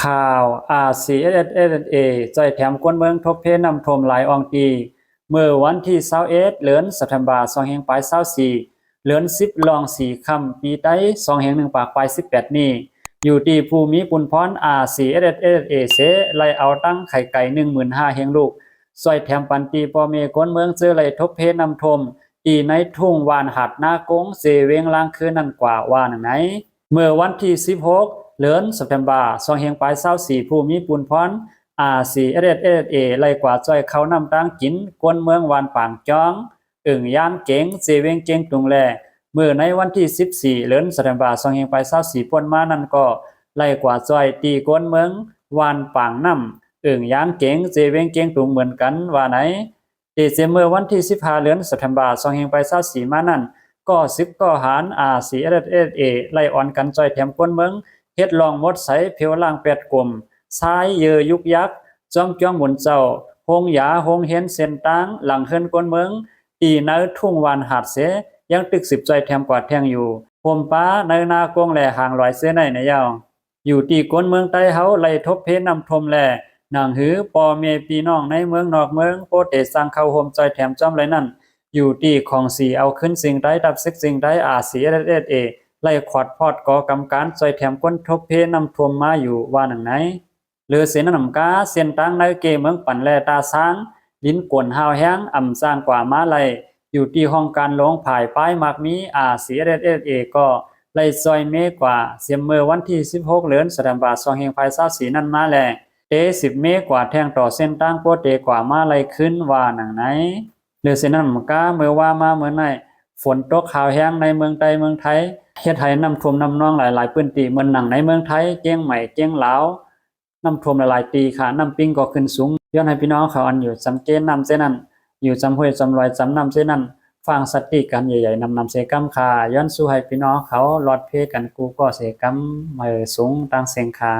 ข่าว RCSSA จอยแถมกวนเมืองทบเพนำท่วมหลายอองตีเมื่อวันที่21เดือนธันวาคม2524เดือน10ลอง4ค่ำปีใต้2 ปากปลาย18นี้อยู่ที่ภูมิปุนพร RCSSA เสไล่เอาตั้งไข่ไก่ 15,000 แห่งลูกซอยแถมปันตีปอเมกวนเมืองเจอไล่ทบเพนำท่วมตีในทุ่งวานหัดนากงเสเวงลางคืนนั่นกว่าว่าไหนเมื่อวันที่16เดือนธันวาคม2524ผู้มีปุนพร RCSSA ไล่กว่าจ้อยเขานำตั้งกินกวนเมืองวานปางจ้องย่านเก๋งเจเวงเจงตุงแลเมื่อในวันที่14เดือนธันวาคม2524ป่นมานั่นก็ไล่กว่าจ้อยตีกวนเมืองวานปางน้ำย่านเก๋งเจเวงเจงตุงเหมือนกันว่าไหนเมื่อวันที่15เดือนธันวาคม2524มานั่นก็10ก็หาร RCSSA ไล่อ่อนกันจ้อยแถมกวนเมืองเฮ็ดลองมดใสเพียวล่าง8กลมซ้ายเยอยุกยักจอมจ้องหมุนเจ้าโฮงหยาโฮงเฮนเส้นตางหลังเฮินกวนเมืองตีในทุ่งวานหาดเสยังตึก10ใจแถมกว่าแทงอยู่ผมป้าในนากงแลห่างลอยเสในยาวอยู่ตีกวนเมืองใต้เฮาไล่ทบเพนำทมแลนางหือปอเมพี่น้องในเมืองนอกเมืองโปเตสร้างเข้าโฮมใจแถมจอมไรนั่นอยู่ตีของสีเอาขึ้นสิ่งใดดับซึกสิ่งใดRCSSAไล่ขวดพอดก่อกำการจอยแถมก้นทบเพนำท่วมมาอยู่ว่าหนังไหนหรือเสนนำกาเส้นตั้งในเกเมืองปั่นแลตาช้างลิ้นกวนหาวแห้งสร้างกว่ามาไลอยู่ที่ห้องการลงภายป้ายมากมีRCSSAก็ไล่ซอยเมกว่าเสียมเมื่อวันที่16เดือนธันวาคม2524นั่นมาแล10เมกว่าแทงต่อเส้นตั้งโปเตกว่ามาไลขึ้นว่าหนังไหนหรือเสนนำกาเมื่อว่ามาเมื่อไหนฝนตกขาวแห้งในเมืองใต้เมืองไทยเฮ็ดให้น้ำท่วมน้ำนองหลายๆพื้นที่เหมือนหนังในเมืองไทยเจียงใหม่เจียงหลาวน้ำท่วมหลายๆปีค่ะน้ำปิงก็ขึ้นสูงย้อนให้พี่น้องเขาอันอยู่จำเจนน้ำเส้นนั้นอยู่จำห้วยจำลอยจำน้ำเส้นนั้นฟังสติกันใหญ่ๆนำเสกำค่ะย้อนสู้ให้พี่น้องเขาลอดเพกันกูก็เสกำสูงตั้งเสียงค่ะ